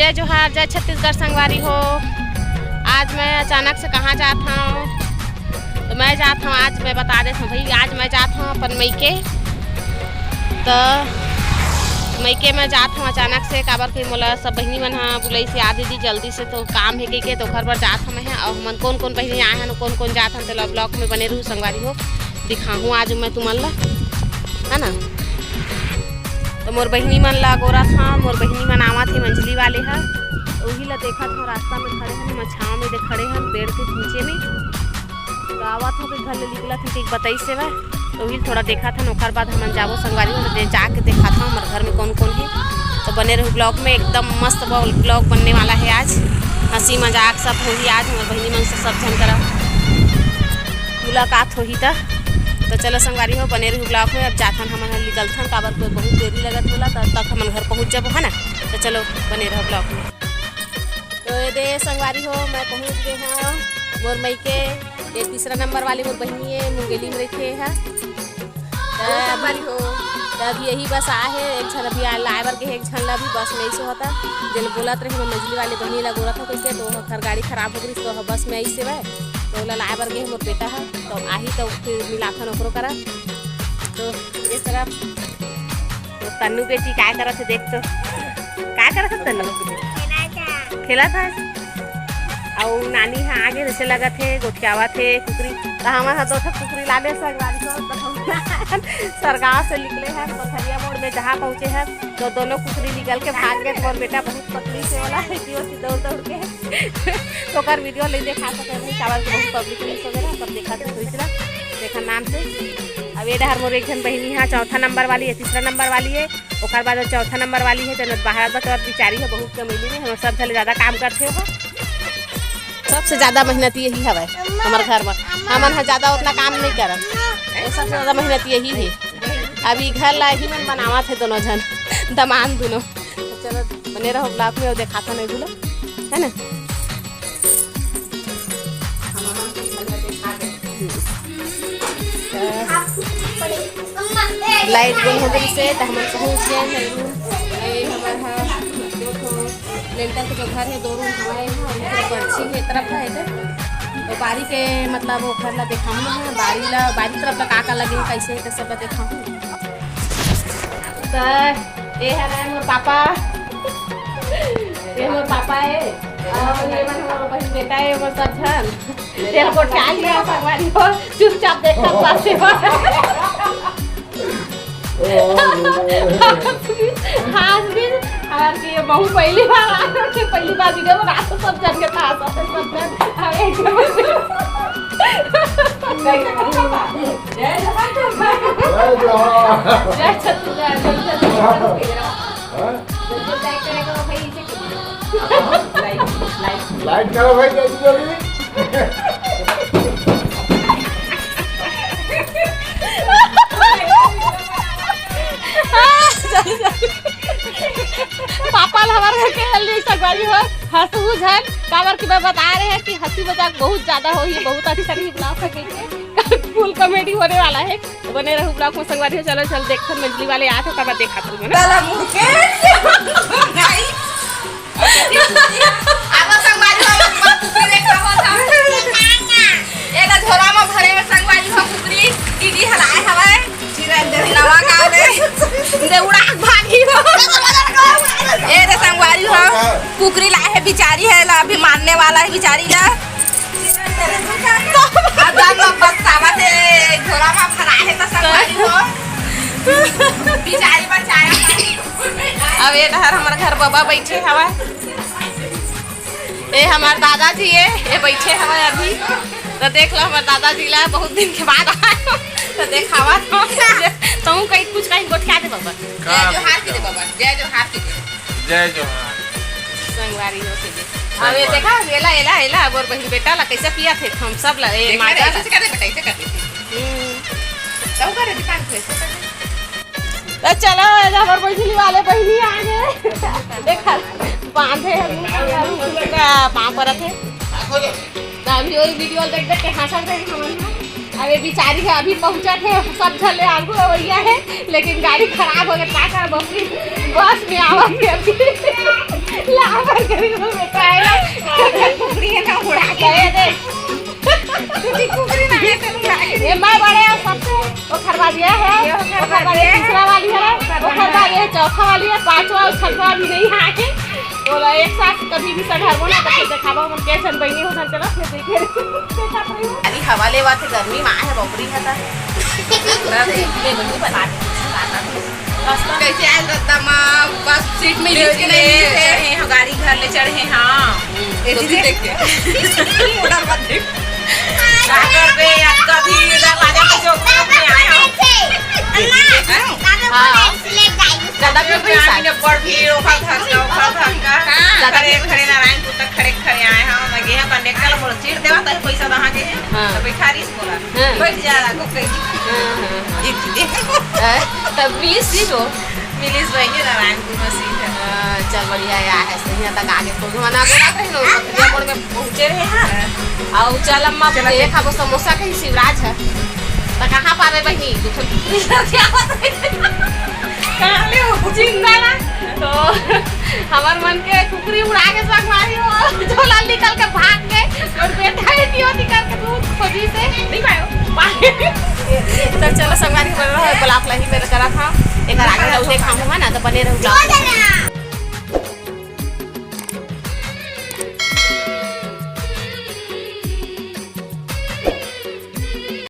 जय जोहार, जय छत्तीसगढ़ संगवारी हो। आज मैं अचानक से कहाँ जाता हूँ, तो मैं जाता हूँ, आज मैं बता देता हूँ भाई, आज मैं जाता हूँ अपन मैके। तो मैके में जाता हूँ अचानक से, काबर के मोला सब बहनी मन हाँ बुलाई से आ दीदी जल्दी से, तो काम है के तो घर पर जात हम है। और मन कौन कौन बहनी आए हैं, कौन कौन जात हैं, तो ब्लॉग में बने रहूँ संगवारी हो, दिखाऊँ आज मैं तुमन ला, है ना। तो मोर बहनी मन ला गोरा था, मोर बहनी मन आवा थे मंझली वाले है, वही ला देखा था रास्ता में खड़े हैं, छाँव में खड़े हैं पेड़ के नीचे में। तो आवा था घर ले निकला था कि बताई से वह, तो वही थोड़ा देखा था। ओकर बाद हम जाबो संगवारी हो, तो जाके देखा था हमारे घर में कौन कौन है। तो बने रहो ब्लॉग में, एकदम मस्त ब्लॉग बनने वाला है आज, हंसी मजाक सब होगी आज, हमारे बहनी मन से सब जन करा मुलाकात होगी। तो चलो संगवारी हो बने रही ब्लॉग में। अब जाथन हम निकलथन, काबर को बहुत देरी लगत होला, तब तक हम घर पहुँच जाबो, है ना। तो चलो बने रहो ब्लॉग में। तो ये दे संगवारी हो, मैं पहुँच गए हाँ मोर मई के, ये तीसरा नंबर वाली मोर बहनी है, मुंगेली में रखे है हो। तब यही बस आए है, एक छन अभी लाए बर के, एक छन ला भी बस में ऐसे होता जल बोलत रहे मछली वाले बहनी ला गोरा था कैसे, तो हर गाड़ी खराब हो गई, तो बस में ऐसे वह तो ओला लाए बर गए मोर बेटा है, तो आही तो फिर मिलाथन ओकरो करा। तो इस तरह तो तन्नू बेटी क्या करा थे, देख तो क्या करा था तन्नू, खेला था। और नानी है आगे जैसे लगा थे गोठियावा थे कुकरी, तो हमारे दो कुकरी लाने सरगांव से निकले हैं, पथरिया मोड़ में जहाँ पहुँचे हैं, तो दोनों कुकरी निकल के भाग गए। और बेटा बहुत पतली से वाला दौड़ दौड़ के तो कर वीडियो ले देखा सके नहीं, चावल के बहुत पब्लिक न्यूज वगैरह सब देखा था, सोचना देखा नाम से। अब ये डहर मोर एक जन बहनी है, चौथा नंबर वाली है, तीसरा नंबर वाली है, और बाद चौथा नंबर वाली है जन बाहर बस बिचारी है बहुत कमीली में, हम सब से ज़्यादा काम करते हो, सबसे ज़्यादा मेहनती यही है हमारे घर में। हमन है ज़्यादा उतना काम नहीं करम, सबसे ज़्यादा मेहनत यही है। अभी घर ला ही मन बनावा थे दोनों जन दमान दोनों। तो चलो बने रहो ब्लॉग में और देखा था नहीं भूलो, है ना। लाइट बंद हो गई से, तो हम पहुँच गए हमारा लेंटर के जो घर है, दो रूम हमारे हैं, पर्ची है तरफ है इधर। तो बारी के मतलब वो घर ला देखा हूँ, बारी तरफ का का लगे कैसे है, तो सब देखा हूँ। तो ये है मोर पापा, ये मोर पापा है, और ये मोर बहन बेटा है, मोर सब झन तेल को क्या लिया संगवारी हो, चुपचाप देखा पास से हाँ भी और कि ये बहु पहली बार आ रहे थे, पहली बार वीडियो बना तो सब जन के पास आते सब जन हमें जय छत्तीसगढ़ लाइट करो भाई जल्दी पापा हमारे घर के लिए संगवारी हो हंसू झन, काबर की मैं बता रहे हैं कि हंसी मजाक बहुत ज्यादा हो, ये बहुत अच्छा नहीं ब्लॉग सकेंगे, फुल कॉमेडी होने वाला है। तो बने रहो ब्लॉग में संगवारी हो। चलो चल देखो मंजली वाले आए थे, कब देखा तुम दीदी हलाए हवाए नवा गाँव देउड़ा भागी हो, ए रे संगवारी हो कुकरी लाए है, बिचारी है ला अभी मारने वाला है बिचारी ला। अब हम बतावा थे झोला में फराए है, तो संगवारी हो बिचारी बचाया। अब ये डहर हमारे घर बाबा बैठे हवा, ये हमारे दादाजी है, ये बैठे हवा अभी। तो देख लो हमारे दादाजी ला बहुत दिन के बाद आए, तो देखावा तो कहीं कुछ कहीं गोठिया दे बाबा, जय जोहार के दे बाबा, जय जोहार के दे, जय जोहार संगवारी हो के दे। अब ये देखा एला एला एला और बहन बेटा ला कैसे पिया थे हम सब ला, ये माजा ऐसे कर दे बेटा, ऐसे कर दे सब कर दे पान से। तो चलो हमारे बहनी वाले बहनी आ गए, देखा बांधे पाँव पर थे, अभी वही वीडियो देख देख के हंसत रहे हम। अब ये बिचारी है अभी पहुंचा थे, सब झले आगू भैया है, लेकिन गाड़ी खराब हो गई, क्या कर बस में आवा के अभी लावा गरीब बेटा है ना कुकरी है ना उड़ा के कहे दे कुकरी ना है तो उड़ा के ये मैं बड़े हैं सबसे वो खरवालिया है ये वो खरवालिया खरवालिया है। तीसरा वाली है वो खरवालिया चौथा वाली है पांचवा और छठवा अभी नहीं आए बोला एक साथ कभी भी सघर ना तो फिर दिखावा मन के सन बहनी हो सन चला फिर देखे अभी हवाले बात गर्मी में है बपरी है ता ले बनी बता कैसे आए रत्ता मां बस सीट में लीज के नहीं चढ़े हैं गाड़ी घर ले चढ़े हां ये दीदी देख के उड़ा मत देख सागर पे कभी दरवाजा पे जो में आए हो ज्यादा पे पैसा ने पड़ भी ओखा धक्का ज्यादा खड़े नारायणपुर तक खड़े आए हम लगे हैं कंडक्टर बोल सीट देवा तो पैसा दहा के तो भिखारी से बोला बैठ जा रहा को कहीं तब मिलिस सीट हो मिलिस वही नारायणपुर में सीट है चल बढ़िया यार है सही तक आगे तो घुमाना बोला कहीं नो ये मोड़ में पहुंचे रहे हैं आओ चल अम्मा ये खाबो समोसा कहीं शिवराज है तो कहाँ पावे बहनी क्या कहाँ ले हो जिंदा ना तो हमार मन के कुकरी उड़ा के सब मारी हो झोला निकल के भाग गए और बेटा है दियो निकल के दूध खोजी से नहीं पायो तो चलो संगारी बन रहा है ब्लॉक लही मेरे करा था एक आगे उसे खाऊंगा ना तो बने रहूंगा